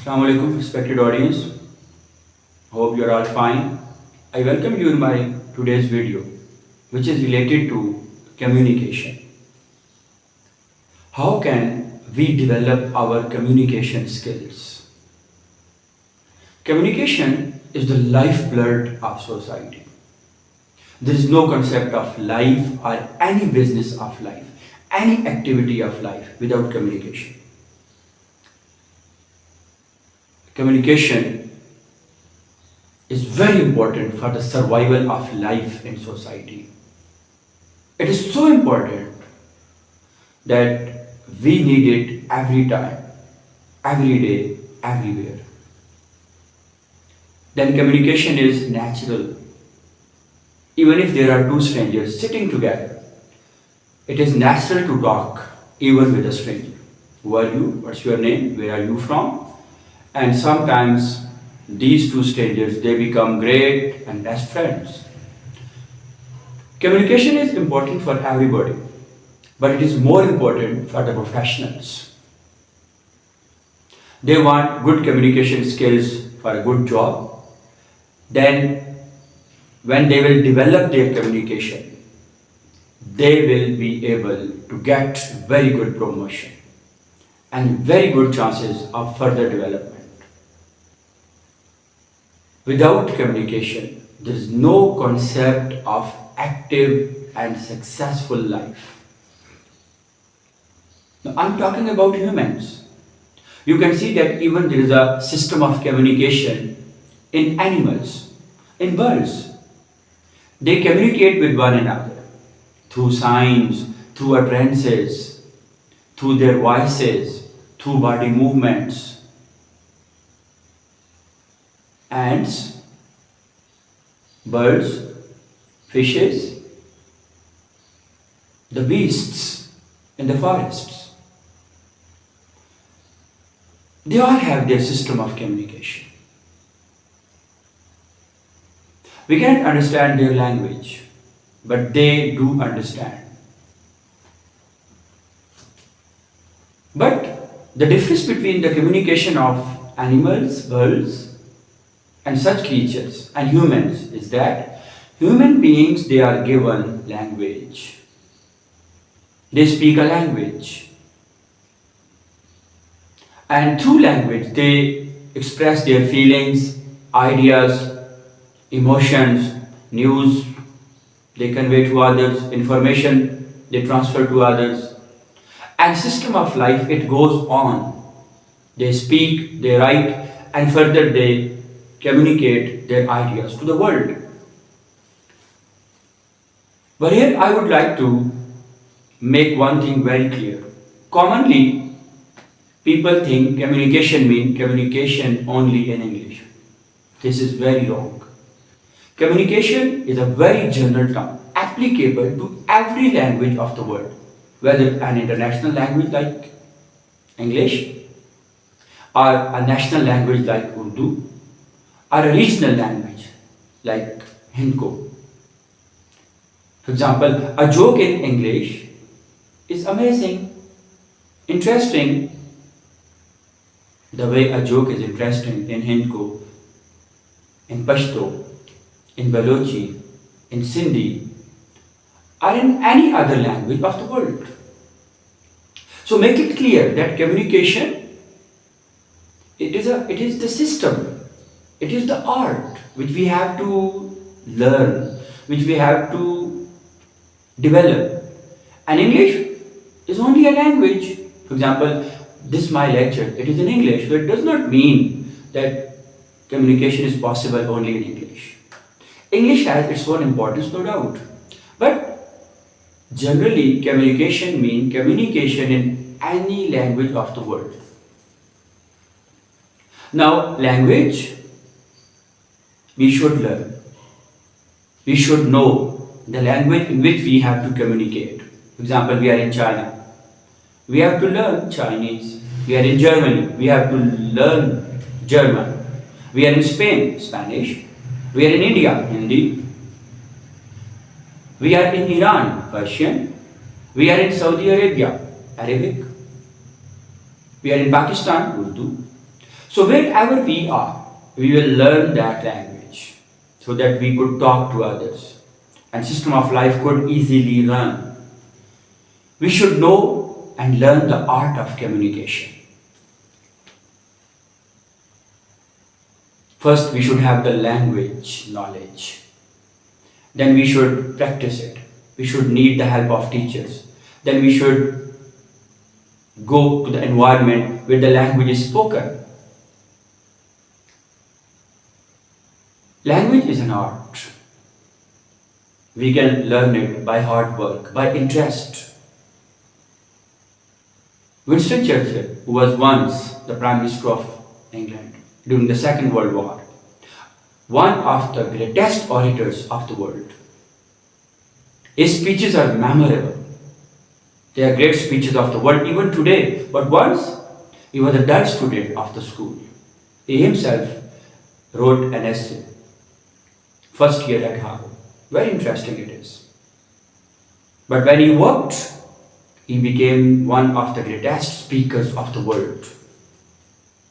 Assalamu alaikum, respected audience. Hope you are all fine. I welcome you in my today's video, which is related to communication. How can we develop our communication skills? Communication is the lifeblood of society. There is no concept of life or any business of life, any activity of life without communication. Communication is very important for the survival of life in society. It is so important that we need it every time, every day, everywhere. Then communication is natural. Even if there are two strangers sitting together, it is natural to talk even with a stranger. Who are you? What's your name? Where are you from? And sometimes these two strangers, they become great and best friends. Communication is important for everybody, but it is more important for the professionals. They want good communication skills for a good job. Then when they will develop their communication, they will be able to get very good promotion and very good chances of further development. Without communication, there is no concept of active and successful life. Now, I'm talking about humans. You can see that even there is a system of communication in animals, in birds. They communicate with one another through signs, through utterances, through their voices, through body movements. Ants, birds, fishes, the beasts in the forests. They all have their system of communication. We cannot understand their language, but they do understand. But the difference between the communication of animals, birds, and such creatures and humans is that human beings, they are given language. They speak a language. And through language, they express their feelings, ideas, emotions, news, they convey to others, information they transfer to others. And system of life, it goes on. They speak, they write, and further they communicate their ideas to the world. But here I would like to make one thing very clear. Commonly, people think communication means communication only in English. This is very wrong. Communication is a very general term, applicable to every language of the world, whether an international language like English, or a national language like Urdu, or a regional language like Hindi. For example, a joke in English is amazing, interesting. The way a joke is interesting in Hindi, in Pashto, in Balochi, in Sindhi, or in any other language of the world. So make it clear that communication, it is the system. It is the art which we have to learn, which we have to develop. And English is only a language. For example, this my lecture, it is in English, so it does not mean that communication is possible only in English. English has its own importance, no doubt. But generally, communication means communication in any language of the world. Now, language, we should learn. We should know the language in which we have to communicate. For example, we are in China. We have to learn Chinese. We are in Germany. We have to learn German. We are in Spain, Spanish. We are in India, Hindi. We are in Iran, Persian. We are in Saudi Arabia, Arabic. We are in Pakistan, Urdu. So wherever we are, we will learn that language so that we could talk to others and system of life could easily run. We should know and learn the art of communication. First, we should have the language knowledge. Then we should practice it. We should need the help of teachers. Then we should go to the environment where the language is spoken. Language is an art. We can learn it by hard work, by interest. Winston Churchill, who was once the Prime Minister of England during the Second World War, one of the greatest orators of the world. His speeches are memorable. They are great speeches of the world even today. But once, he was a dull student of the school. He himself wrote an essay, first year at Harvard. Very interesting it is. But when he worked, he became one of the greatest speakers of the world.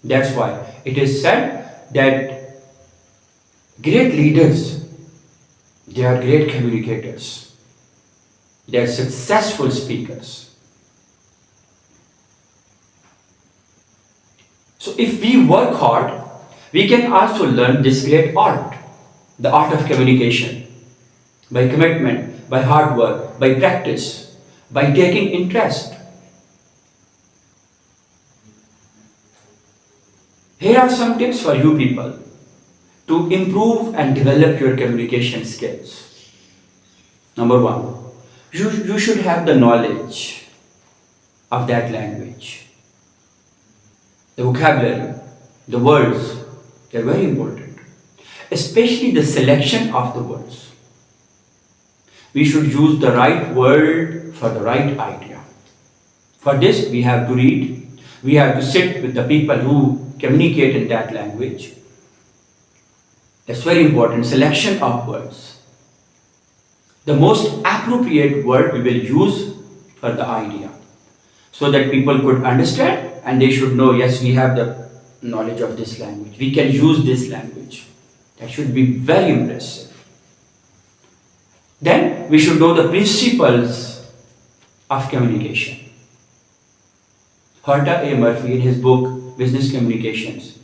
That's why it is said that great leaders, they are great communicators. They are successful speakers. So if we work hard, we can also learn this great art, the art of communication, by commitment, by hard work, by practice, by taking interest. Here are some tips for you people to improve and develop your communication skills. Number one, you should have the knowledge of that language. The vocabulary, the words, they are very important. Especially the selection of the words. We should use the right word for the right idea. For this, we have to read. We have to sit with the people who communicate in that language. That's very important. Selection of words. The most appropriate word we will use for the idea, so that people could understand and they should know, yes, we have the knowledge of this language. We can use this language. That should be very impressive. Then we should know the principles of communication. Herta A. Murphy, in his book Business Communications,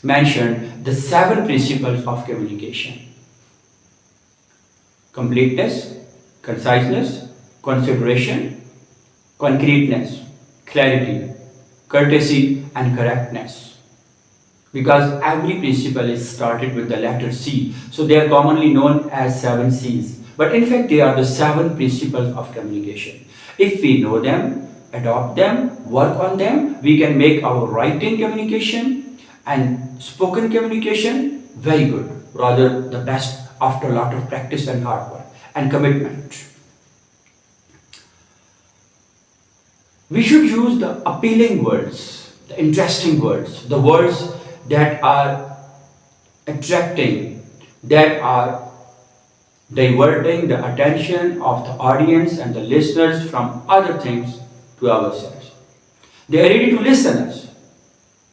mentioned the 7 principles of communication: completeness, conciseness, consideration, concreteness, clarity, courtesy, and correctness. Because every principle is started with the letter C, so they are commonly known as 7 C's. But in fact, they are the 7 principles of communication. If we know them, adopt them, work on them, we can make our writing communication and spoken communication very good, rather the best after a lot of practice and hard work and commitment. We should use the appealing words, the interesting words, the words that are attracting, that are diverting the attention of the audience and the listeners from other things to ourselves. They are ready to listen us.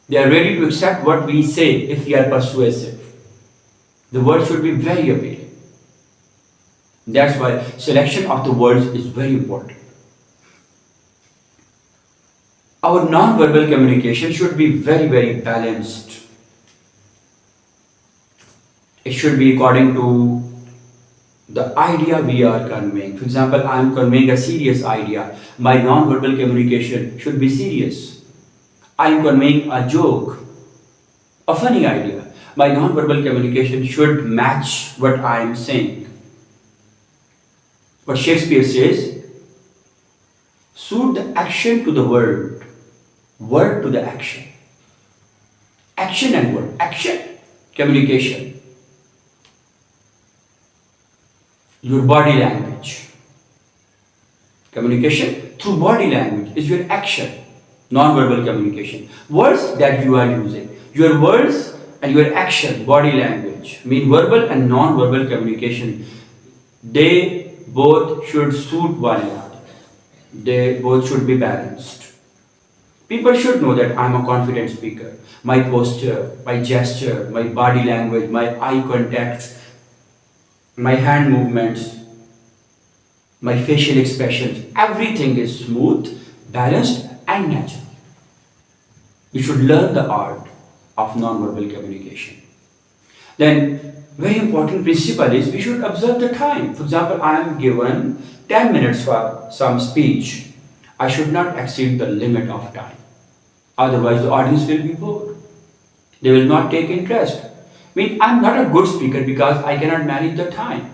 They are ready to accept what we say if we are persuasive. The words should be very appealing. That's why selection of the words is very important. Our non-verbal communication should be very, very balanced. It should be according to the idea we are conveying. For example, I am conveying a serious idea. My non-verbal communication should be serious. I am conveying a joke, a funny idea. My non-verbal communication should match what I am saying. What Shakespeare says, suit the action to the word, word to the action. Action and word. Action, communication. Your body language. Communication through body language is your action, non-verbal communication. Words that you are using. Your words and your action, body language, mean verbal and non-verbal communication. They both should suit one another. They both should be balanced. People should know that I'm a confident speaker. My posture, my gesture, my body language, my eye contact, my hand movements, my facial expressions, everything is smooth, balanced, and natural. You should learn the art of non-verbal communication. Then, very important principle is we should observe the time. For example, I am given 10 minutes for some speech. I should not exceed the limit of time. Otherwise, the audience will be bored. They will not take interest. I mean, I'm not a good speaker because I cannot manage the time.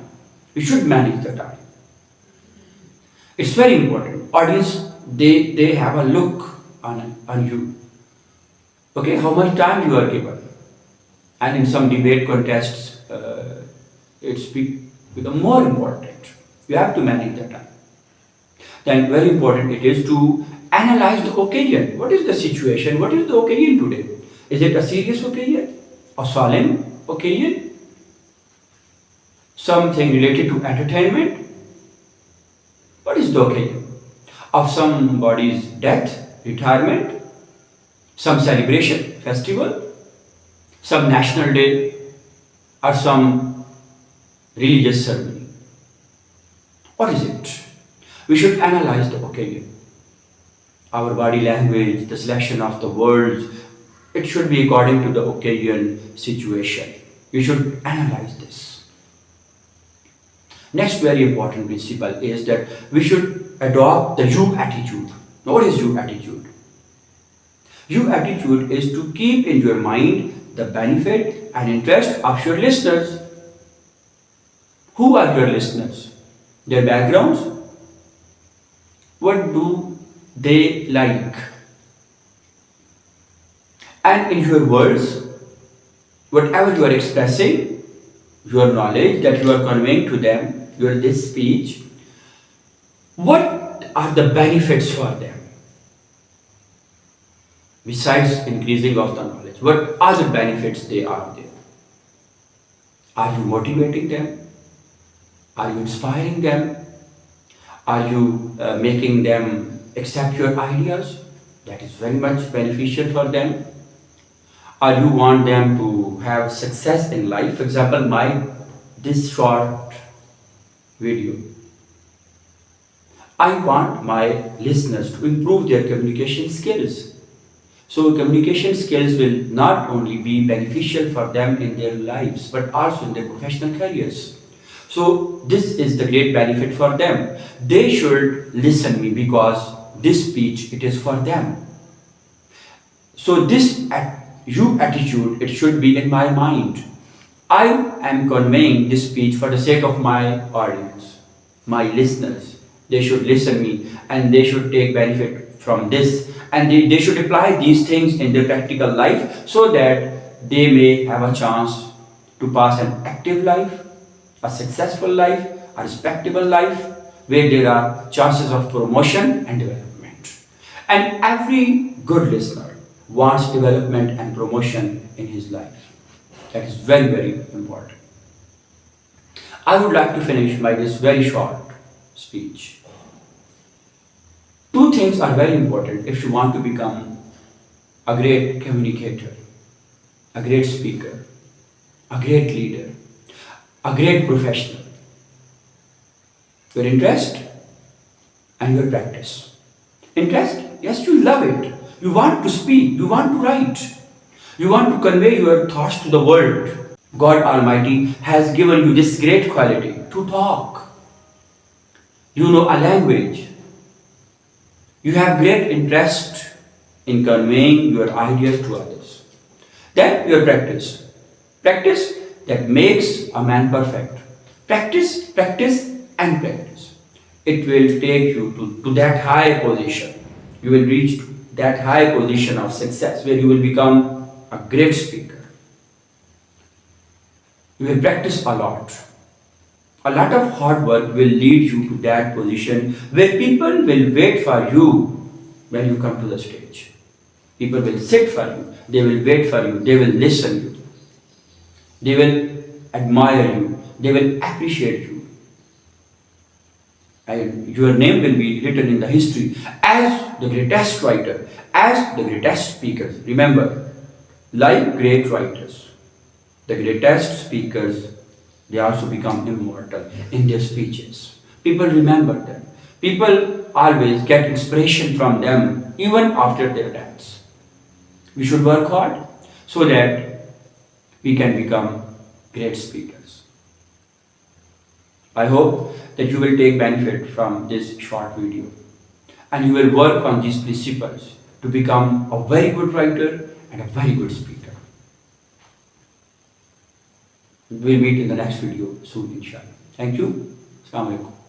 You should manage the time. It's very important. Audience, they have a look on you. Okay, how much time you are given. And in some debate contests, it's become more important. You have to manage the time. Then very important it is to analyze the occasion. What is the situation? What is the occasion today? Is it a serious occasion? A solemn occasion? Something related to entertainment? What is the occasion? Of somebody's death, retirement, some celebration, festival, some national day, or some religious ceremony? What is it? We should analyze the occasion. Our body language, the selection of the words, it should be according to the occasion situation. We should analyze this. Next very important principle is that we should adopt the you attitude. Now, what is you attitude? You attitude is to keep in your mind the benefit and interest of your listeners. Who are your listeners? Their backgrounds? What do they like? And in your words, whatever you are expressing, your knowledge that you are conveying to them, this speech, what are the benefits for them? Besides increasing of the knowledge, what other benefits they are there? Are you motivating them? Are you inspiring them? Are you making them accept your ideas? That is very much beneficial for them. Or you want them to have success in life? For example, this short video. I want my listeners to improve their communication skills. So communication skills will not only be beneficial for them in their lives, but also in their professional careers. So this is the great benefit for them. They should listen me because this speech, it is for them. So this you attitude, it should be in my mind. I am conveying this speech for the sake of my audience, my listeners. They should listen me and they should take benefit from this, and they should apply these things in their practical life so that they may have a chance to pass an active life, a successful life, a respectable life, where there are chances of promotion and development. And every good listener wants development and promotion in his life. That is very, very important. I would like to finish by this very short speech. Two things are very important if you want to become a great communicator, a great speaker, a great leader, a great professional. Your interest and your practice. Interest? Yes, you love it. You want to speak, you want to write, you want to convey your thoughts to the world. God Almighty has given you this great quality to talk. You know a language. You have great interest in conveying your ideas to others. Then your practice. Practice that makes a man perfect. Practice, practice, and practice. It will take you to that high position. You will reach that high position of success where you will become a great speaker. You will practice a lot. A lot of hard work will lead you to that position where people will wait for you when you come to the stage. People will sit for you. They will wait for you. They will listen to you. They will admire you. They will appreciate you. and your name will be written in the history as the greatest writer, as the greatest speaker. Remember, like great writers, the greatest speakers, they also become immortal in their speeches. People remember them. People always get inspiration from them even after their deaths. We should work hard so that we can become great speakers. I hope that you will take benefit from this short video and you will work on these principles to become a very good writer and a very good speaker. We'll meet in the next video soon, inshallah. Thank you. Assalamu alaikum.